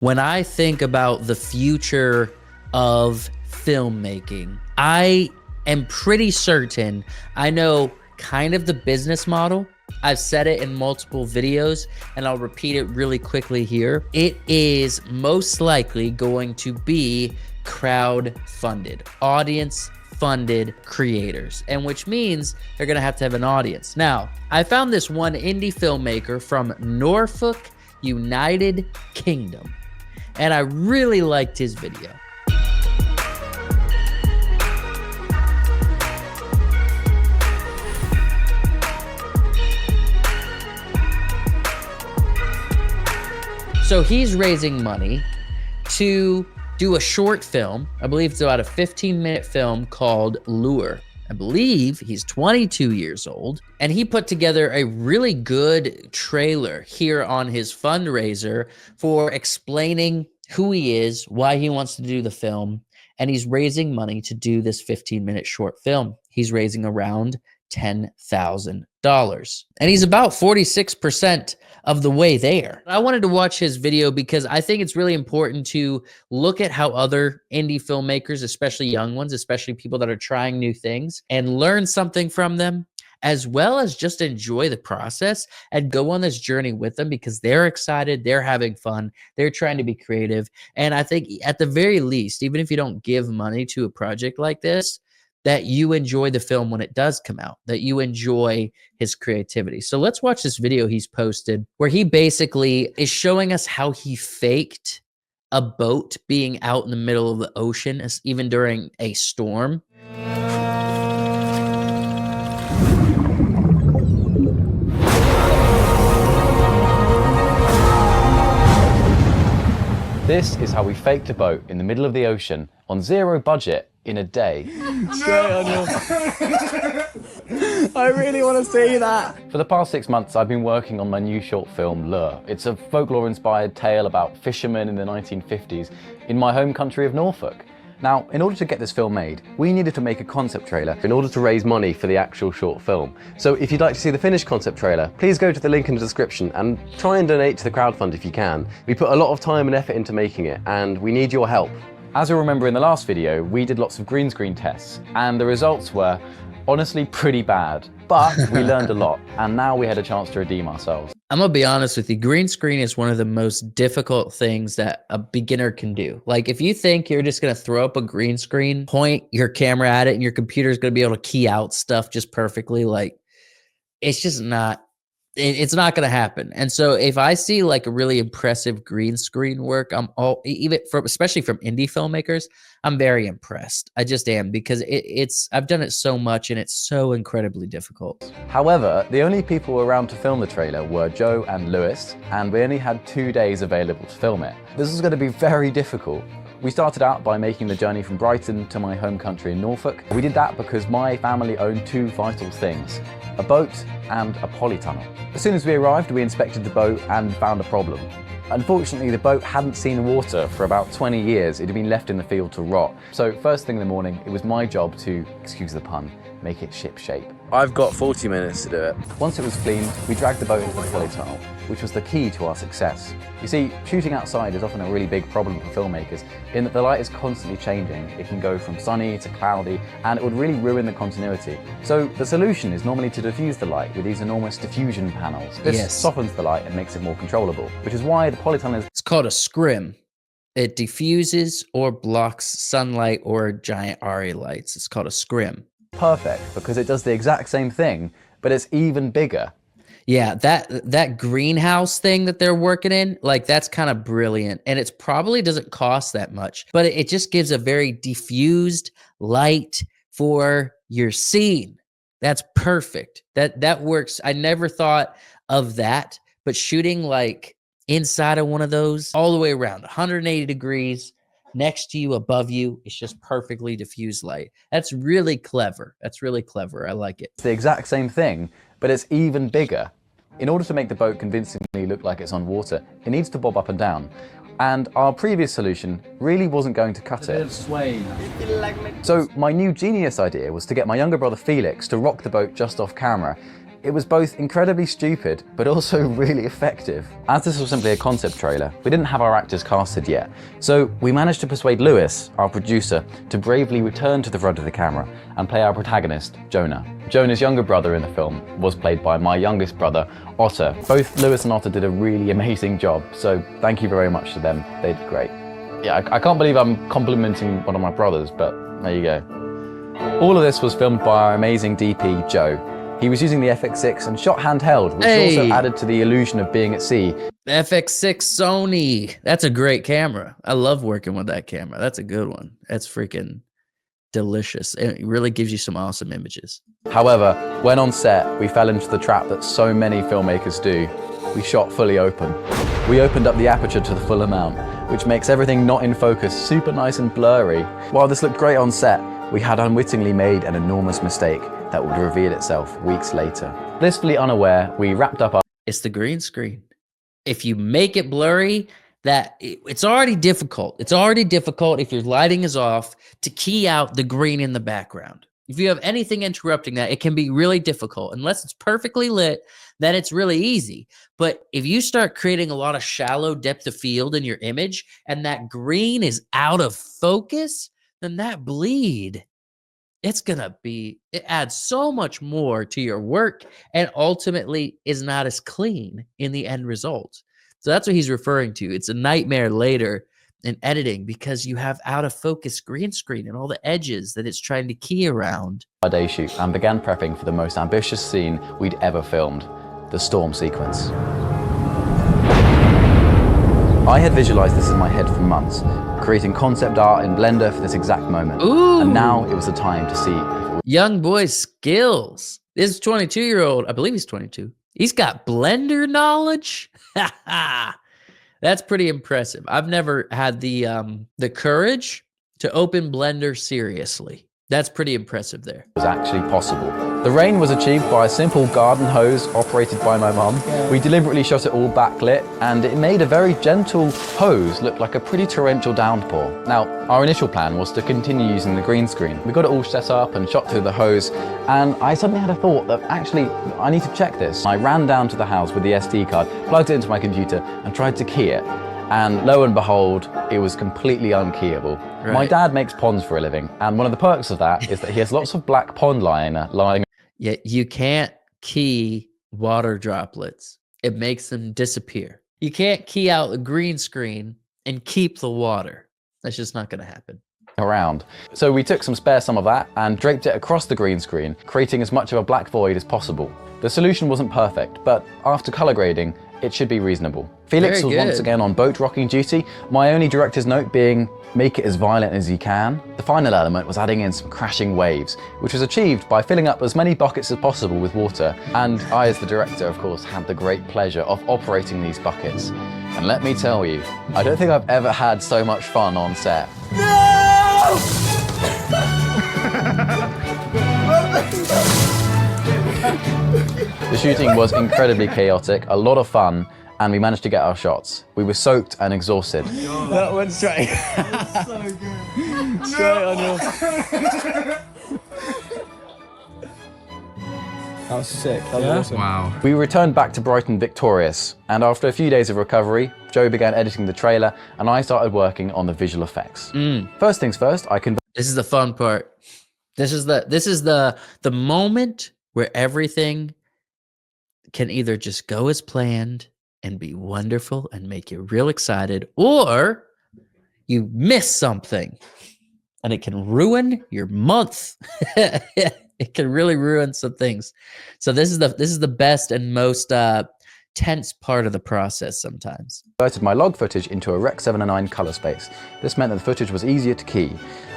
When I think about the future of filmmaking, I am pretty certain I know kind of the business model. I've said it in multiple videos and I'll repeat it really quickly here. It is most likely going to be crowd-funded, audience-funded creators, and which means they're gonna have to have an audience. Now, I found this one indie filmmaker from Norfolk, United Kingdom, and I really liked his video. So he's raising money to do a short film. I believe it's about a 15-minute film called Lure. I believe he's 22 years old, and he put together a really good trailer here on his fundraiser for explaining who he is, why he wants to do the film, and he's raising money to do this 15-minute short film. He's raising around $10,000, and he's about 46% of the way there. I wanted to watch his video because I think it's really important to look at how other indie filmmakers, especially young ones, especially people that are trying new things, and learn something from them, as well as just enjoy the process and go on this journey with them because they're excited, they're having fun, they're trying to be creative. And I think at the very least, even if you don't give money to a project like this, that you enjoy the film when it does come out, that you enjoy his creativity. So let's watch this video he's posted where he basically is showing us how he faked a boat being out in the middle of the ocean, even during a storm. This is how we faked a boat in the middle of the ocean on zero budget in a day. I really want to see that. For the past 6 months, I've been working on my new short film, Lure. It's a folklore-inspired tale about fishermen in the 1950s in my home country of Norfolk. Now, in order to get this film made, we needed to make a concept trailer in order to raise money for the actual short film. So if you'd like to see the finished concept trailer, please go to the link in the description and try and donate to the crowdfund if you can. We put a lot of time and effort into making it, and we need your help. As you'll remember in the last video, we did lots of green screen tests, and the results were honestly pretty bad, but we learned a lot, and now we had a chance to redeem ourselves. I'm gonna be honest with you, green screen is one of the most difficult things that a beginner can do. Like if you think you're just gonna throw up a green screen, point your camera at it, and your computer is gonna be able to key out stuff just perfectly, like it's just not, it's not going to happen. And so if I see like a really impressive green screen work, especially from indie filmmakers, I'm very impressed. I just am, because I've done it so much and it's so incredibly difficult. However, the only people around to film the trailer were Joe and Lewis, and we only had 2 days available to film it. This was going to be very difficult. We started out by making the journey from Brighton to my home country in Norfolk. We did that because my family owned 2 vital things: a boat and a polytunnel. As soon as we arrived, we inspected the boat and found a problem. Unfortunately, the boat hadn't seen water for about 20 years. It had been left in the field to rot. So first thing in the morning, it was my job to, excuse the pun, make it ship shape. I've got 40 minutes to do it. Once it was cleaned, we dragged the boat into the polytunnel, which was the key to our success. You see, shooting outside is often a really big problem for filmmakers in that the light is constantly changing. It can go from sunny to cloudy, and it would really ruin the continuity. So the solution is normally to diffuse the light with these enormous diffusion panels. This softens the light and makes it more controllable, which is why the polytunnel is... It's called a scrim. It diffuses or blocks sunlight or giant RA lights. It's called a scrim. Perfect, because it does the exact same thing, but it's even bigger. Yeah, that greenhouse thing that they're working in, like that's kind of brilliant. And it's probably doesn't cost that much, but it just gives a very diffused light for your scene. That's perfect. That works. I never thought of that, but shooting like inside of one of those all the way around 180 degrees next to you, above you, it's just perfectly diffused light. That's really clever. That's really clever. I like it. It's the exact same thing, but it's even bigger. In order to make the boat convincingly look like it's on water, it needs to bob up and down. And our previous solution really wasn't going to cut it. So my new genius idea was to get my younger brother Felix to rock the boat just off camera. It was both incredibly stupid, but also really effective. As this was simply a concept trailer, we didn't have our actors casted yet, so we managed to persuade Lewis, our producer, to bravely return to the front of the camera and play our protagonist, Jonah. Jonah's younger brother in the film was played by my youngest brother, Otter. Both Lewis and Otter did a really amazing job, so thank you very much to them. They did great. Yeah, I can't believe I'm complimenting one of my brothers, but there you go. All of this was filmed by our amazing DP, Joe. He was using the FX6 and shot handheld, which also added to the illusion of being at sea. The FX6 Sony. That's a great camera. I love working with that camera. That's a good one. That's freaking delicious. It really gives you some awesome images. However, when on set, we fell into the trap that so many filmmakers do. We shot fully open. We opened up the aperture to the full amount, which makes everything not in focus super nice and blurry. While this looked great on set, we had unwittingly made an enormous mistake that would reveal itself weeks later. Blissfully unaware, we wrapped up our... It's the green screen. If you make it blurry, it's already difficult. It's already difficult if your lighting is off to key out the green in the background. If you have anything interrupting that, it can be really difficult. Unless it's perfectly lit, then it's really easy. But if you start creating a lot of shallow depth of field in your image and that green is out of focus, then that bleed, it adds so much more to your work and ultimately is not as clean in the end result. So that's what he's referring to. It's a nightmare later in editing because you have out of focus green screen and all the edges that it's trying to key around. Our day shoot and began prepping for the most ambitious scene we'd ever filmed, the storm sequence. I had visualized this in my head for months, creating concept art in Blender for this exact moment. Ooh. And now it was the time to see if it was... Young boy's skills. This 22-year-old, I believe he's 22. He's got Blender knowledge. That's pretty impressive. I've never had the courage to open Blender seriously. That's pretty impressive there. Was actually possible. The rain was achieved by a simple garden hose operated by my mum. Yeah. We deliberately shot it all backlit, and it made a very gentle hose look like a pretty torrential downpour. Now, our initial plan was to continue using the green screen. We got it all set up and shot through the hose, and I suddenly had a thought that actually, I need to check this. I ran down to the house with the SD card, plugged it into my computer, and tried to key it. And lo and behold, it was completely unkeyable. Right. My dad makes ponds for a living, and one of the perks of that is that he has lots of black pond liner lying. Yeah, you can't key water droplets. It makes them disappear. You can't key out a green screen and keep the water. That's just not going to happen. Around. So we took some of that and draped it across the green screen, creating as much of a black void as possible. The solution wasn't perfect, but after color grading, it should be reasonable. Felix was once again on boat rocking duty, my only director's note being, make it as violent as you can. The final element was adding in some crashing waves, which was achieved by filling up as many buckets as possible with water. And I, as the director, of course, had the great pleasure of operating these buckets. And let me tell you, I don't think I've ever had so much fun on set. No! The shooting was incredibly chaotic, a lot of fun, and we managed to get our shots. We were soaked and exhausted. That went straight. So good. Straight on your... That was sick. That was awesome. Wow. We returned back to Brighton victorious, and after a few days of recovery, Joe began editing the trailer, and I started working on the visual effects. First things first, This is the fun part. This is the moment where everything can either just go as planned and be wonderful and make you real excited, or you miss something and it can ruin your month. It can really ruin some things. So this is the best and most tense part of the process sometimes. I converted my log footage into a Rec. 709 color space. This meant that the footage was easier to key.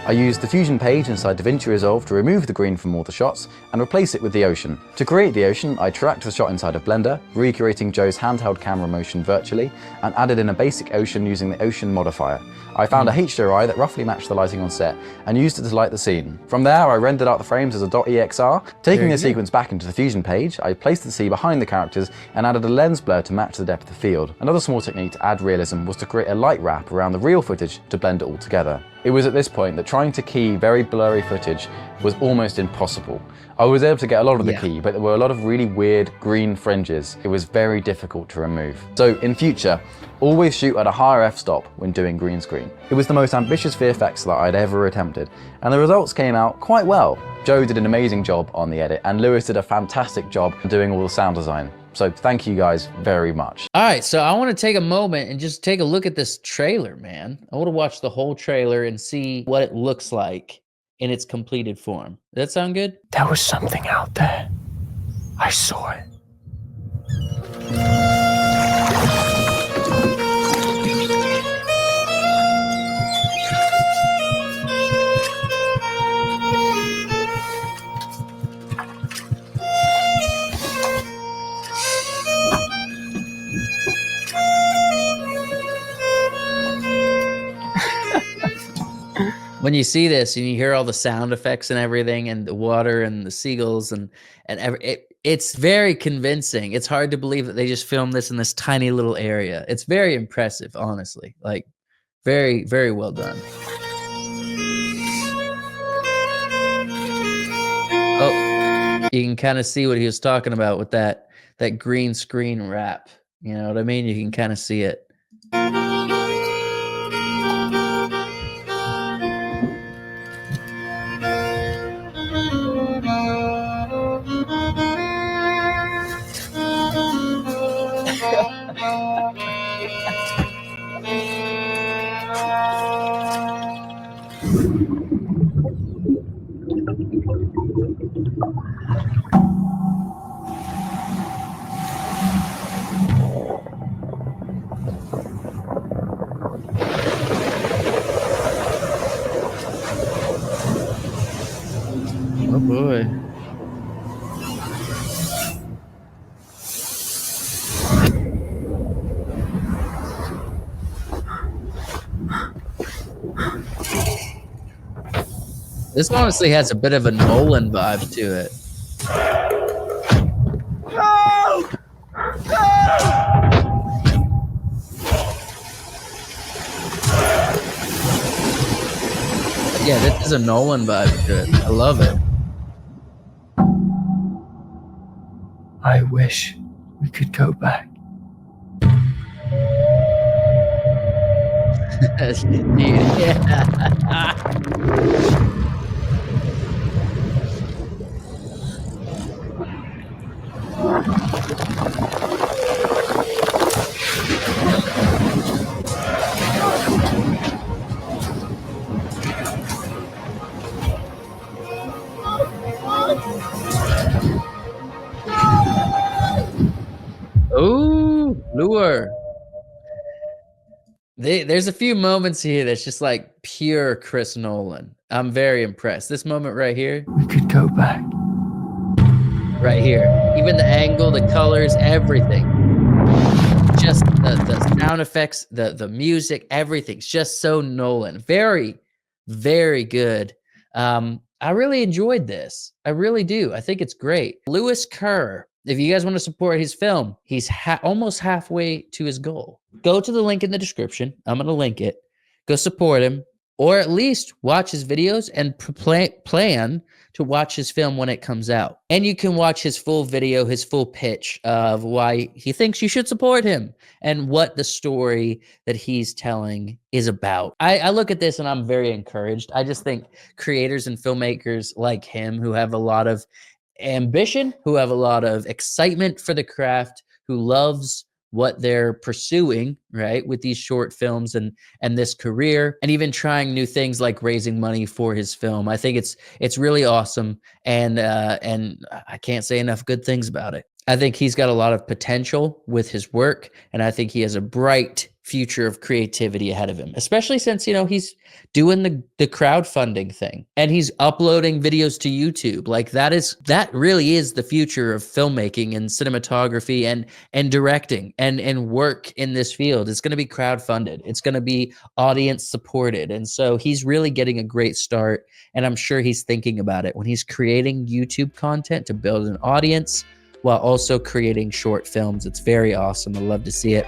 I used the Fusion page inside DaVinci Resolve to remove the green from all the shots and replace it with the ocean. To create the ocean, I tracked the shot inside of Blender, recreating Joe's handheld camera motion virtually, and added in a basic ocean using the ocean modifier. I found a HDRI that roughly matched the lighting on set and used it to light the scene. From there, I rendered out the frames as a .exr. Taking the sequence back into the Fusion page, I placed the sea behind the characters and added a layer lens blur to match the depth of field. Another small technique to add realism was to create a light wrap around the real footage to blend it all together. It was at this point that trying to key very blurry footage was almost impossible. I was able to get a lot of the key, but there were a lot of really weird green fringes. It was very difficult to remove. So in future, always shoot at a higher f-stop when doing green screen. It was the most ambitious VFX that I'd ever attempted, and the results came out quite well. Joe did an amazing job on the edit, and Lewis did a fantastic job doing all the sound design. So thank you guys very much. All right, so I want to take a moment and just take a look at this trailer, man. I want to watch the whole trailer and see what it looks like in its completed form. Does that sound good? There was something out there. I saw it. When you see this and you hear all the sound effects and everything and the water and the seagulls and it's very convincing. It's hard to believe that they just filmed this in this tiny little area. It's very impressive, honestly. Like, very, very well done. Oh, you can kind of see what he was talking about with that green screen wrap. You know what I mean? You can kind of see it. Oh boy. This honestly has a bit of a Nolan vibe to it. Yeah, this is a Nolan vibe to it. I love it. I wish we could go back. Ooh, lure. There's a few moments here that's just like pure Chris Nolan. I'm very impressed. This moment right here. We could go back. Right here. Even the angle, the colors, everything. Just the sound effects, the music, everything's just so Nolan. Very, very good. I really enjoyed this. I really do. I think it's great. Lewis Kerr. If you guys want to support his film, he's almost halfway to his goal. Go to the link in the description. I'm going to link it. Go support him, or at least watch his videos and plan to watch his film when it comes out. And you can watch his full video, his full pitch of why he thinks you should support him and what the story that he's telling is about. I look at this and I'm very encouraged. I just think creators and filmmakers like him who have a lot of ambition, who have a lot of excitement for the craft, who loves what they're pursuing, right, with these short films and this career, and even trying new things like raising money for his film. I think it's really awesome, and I can't say enough good things about it. I think he's got a lot of potential with his work, and I think he has a bright future of creativity ahead of him, especially since, you know, he's doing the crowdfunding thing and he's uploading videos to YouTube. Like that really is the future of filmmaking and cinematography and directing and work in this field. It's going to be crowdfunded. It's going to be audience supported. And so he's really getting a great start, and I'm sure he's thinking about it when he's creating YouTube content to build an audience. while also creating short films. It's very awesome. I love to see it.